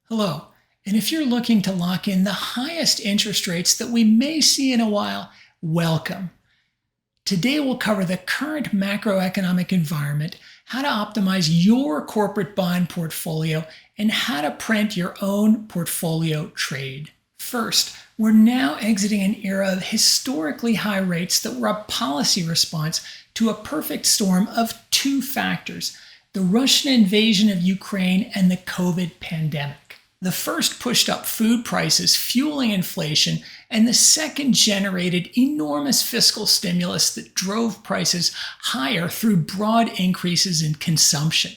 Hello, and if you're looking to lock in the highest interest rates that we may see in a while, welcome. Today we'll cover the current macroeconomic environment, how to optimize your corporate bond portfolio, and how to print your own portfolio trade. First, we're now exiting an era of historically high rates that were a policy response to a perfect storm of two factors: the Russian invasion of Ukraine and the COVID pandemic. The first pushed up food prices, fueling inflation, and the second generated enormous fiscal stimulus that drove prices higher through broad increases in consumption.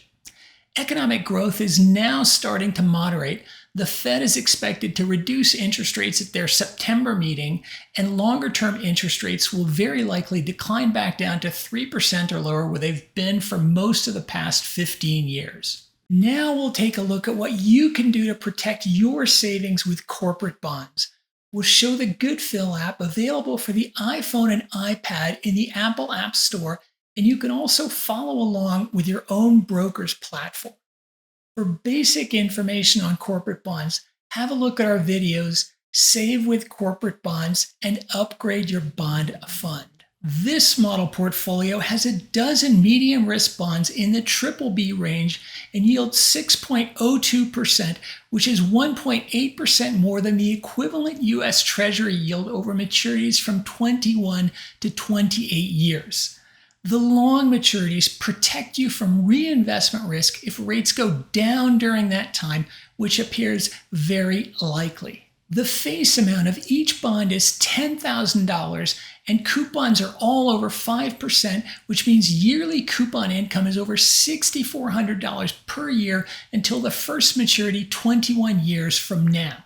Economic growth is now starting to moderate. The Fed is expected to reduce interest rates at their September meeting, and longer-term interest rates will very likely decline back down to 3% or lower, where they've been for most of the past 15 years. Now we'll take a look at what you can do to protect your savings with corporate bonds. We'll show the Goodfill app, available for the iPhone and iPad in the Apple App Store, and you can also follow along with your own broker's platform. For basic information on corporate bonds, have a look at our videos, Save with Corporate Bonds, and Upgrade Your Bond Fund. This model portfolio has a dozen medium risk bonds in the BBB range and yields 6.02%, which is 1.8% more than the equivalent U.S. Treasury yield over maturities from 21 to 28 years. The long maturities protect you from reinvestment risk if rates go down during that time, which appears very likely. The face amount of each bond is $10,000, and coupons are all over 5%, which means yearly coupon income is over $6,400 per year until the first maturity 21 years from now.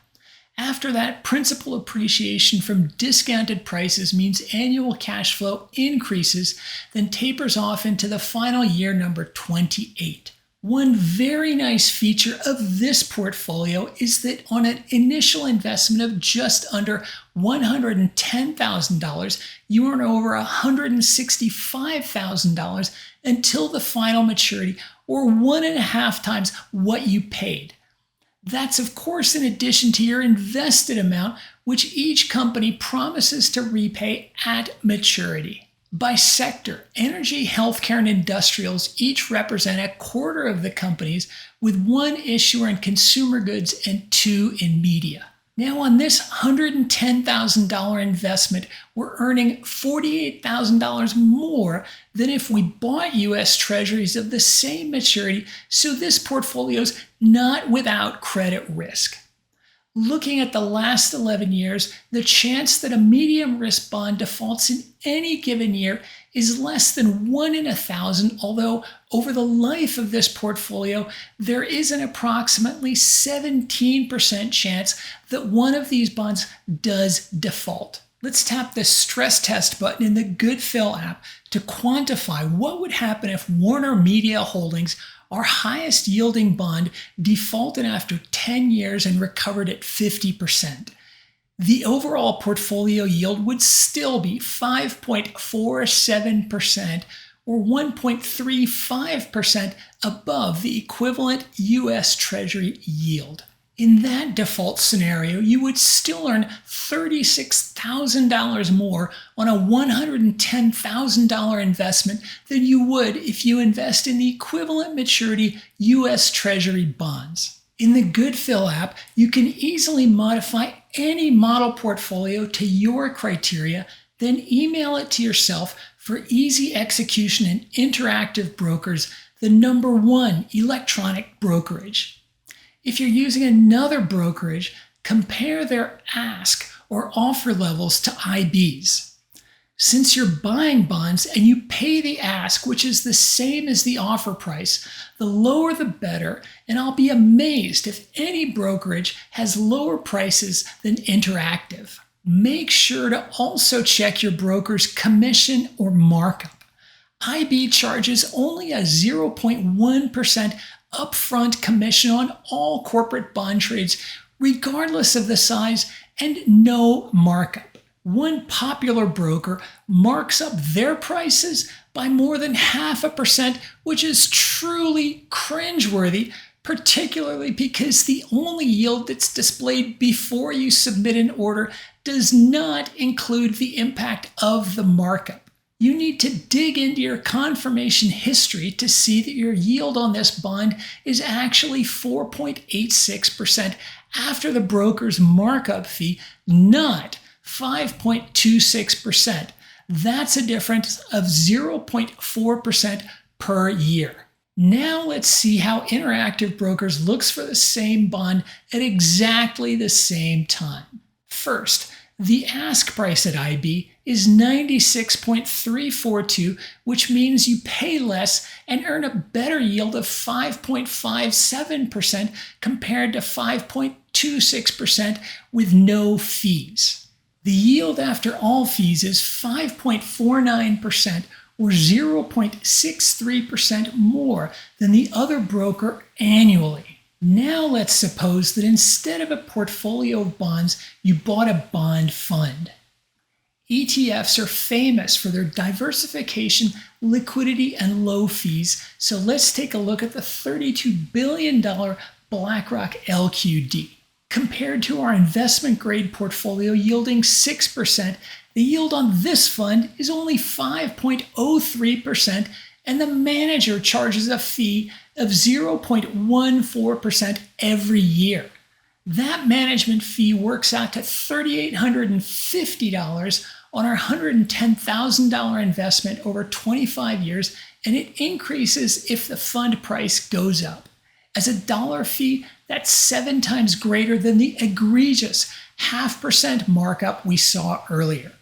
After that, principal appreciation from discounted prices means annual cash flow increases, then tapers off into the final year number 28. One very nice feature of this portfolio is that on an initial investment of just under $110,000, you earn over $165,000 until the final maturity, or 1.5 times what you paid. That's, of course, in addition to your invested amount, which each company promises to repay at maturity. By sector, energy, healthcare, and industrials each represent a quarter of the companies, with one issuer in consumer goods and two in media. Now, on this $110,000 investment, we're earning $48,000 more than if we bought U.S. Treasuries of the same maturity, so this portfolio's not without credit risk. Looking at the last 11 years, the chance that a medium risk bond defaults in any given year is less than 1 in 1,000, although over the life of this portfolio, there is an approximately 17% chance that one of these bonds does default. Let's tap the stress test button in the Goodfill app to quantify what would happen if Warner Media Holdings, our highest yielding bond, defaulted after 10 years and recovered at 50%. The overall portfolio yield would still be 5.47%, or 1.35% above the equivalent U.S. Treasury yield. In that default scenario, you would still earn $36,000 more on a $110,000 investment than you would if you invest in the equivalent maturity U.S. Treasury bonds. In the Goodfill app, you can easily modify any model portfolio to your criteria, then email it to yourself for easy execution and interactive brokers, the #1 electronic brokerage. If you're using another brokerage, compare their ask or offer levels to IB's. Since you're buying bonds and you pay the ask, which is the same as the offer price, the lower the better, and I'll be amazed if any brokerage has lower prices than Interactive. Make sure to also check your broker's commission or markup. IB charges only a 0.1% upfront commission on all corporate bond trades, regardless of the size, and no markup. One popular broker marks up their prices by more than 0.5%, which is truly cringeworthy, particularly because the only yield that's displayed before you submit an order does not include the impact of the markup. You need to dig into your confirmation history to see that your yield on this bond is actually 4.86% after the broker's markup fee, not 5.26%. That's a difference of 0.4% per year. Now let's see how Interactive Brokers looks for the same bond at exactly the same time. First, the ask price at IB is 96.342, which means you pay less and earn a better yield of 5.57% compared to 5.26% with no fees. The yield after all fees is 5.49%, or 0.63% more than the other broker annually. Now let's suppose that instead of a portfolio of bonds, you bought a bond fund. ETFs are famous for their diversification, liquidity, and low fees, so let's take a look at the $32 billion BlackRock LQD. Compared to our investment-grade portfolio yielding 6%, the yield on this fund is only 5.03%, and the manager charges a fee of 0.14% every year. That management fee works out to $3,850 on our $110,000 investment over 25 years, and it increases if the fund price goes up. As a dollar fee, that's 7 times greater than the egregious 0.5% markup we saw earlier.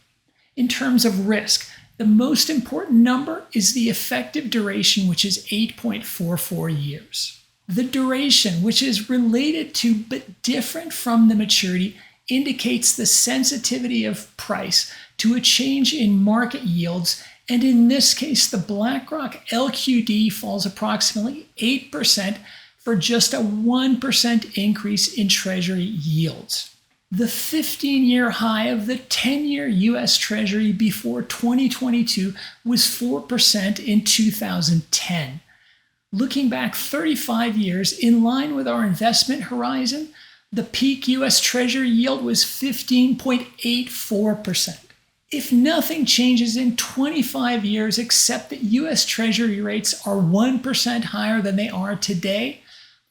In terms of risk, the most important number is the effective duration, which is 8.44 years. The duration, which is related to but different from the maturity, indicates the sensitivity of price to a change in market yields, and in this case, the BlackRock LQD falls approximately 8% for just a 1% increase in Treasury yields. The 15-year high of the 10-year U.S. Treasury before 2022 was 4% in 2010. Looking back 35 years, in line with our investment horizon, the peak U.S. Treasury yield was 15.84%. If nothing changes in 25 years except that U.S. Treasury rates are 1% higher than they are today,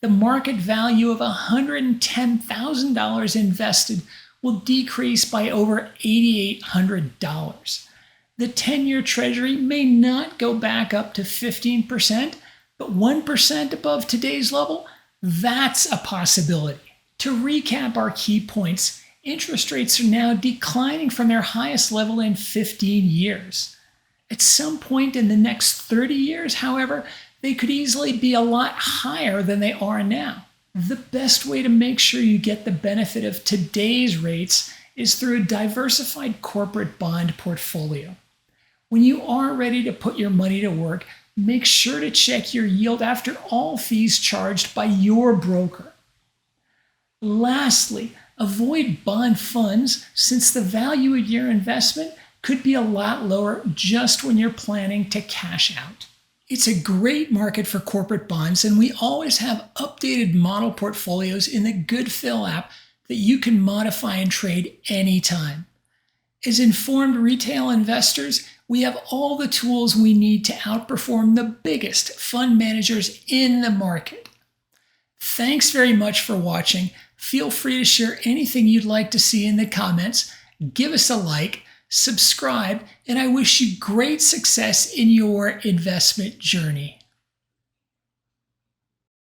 the market value of $110,000 invested will decrease by over $8,800. The 10-year Treasury may not go back up to 15%, but 1% above today's level, that's a possibility. To recap our key points, interest rates are now declining from their highest level in 15 years. At some point in the next 30 years, however, they could easily be a lot higher than they are now. The best way to make sure you get the benefit of today's rates is through a diversified corporate bond portfolio. When you are ready to put your money to work, make sure to check your yield after all fees charged by your broker. Lastly, avoid bond funds since the value of your investment could be a lot lower just when you're planning to cash out. It's a great market for corporate bonds, and we always have updated model portfolios in the GoodFill app that you can modify and trade anytime. As informed retail investors, we have all the tools we need to outperform the biggest fund managers in the market. Thanks very much for watching. Feel free to share anything you'd like to see in the comments. Give us a like, subscribe, and I wish you great success in your investment journey.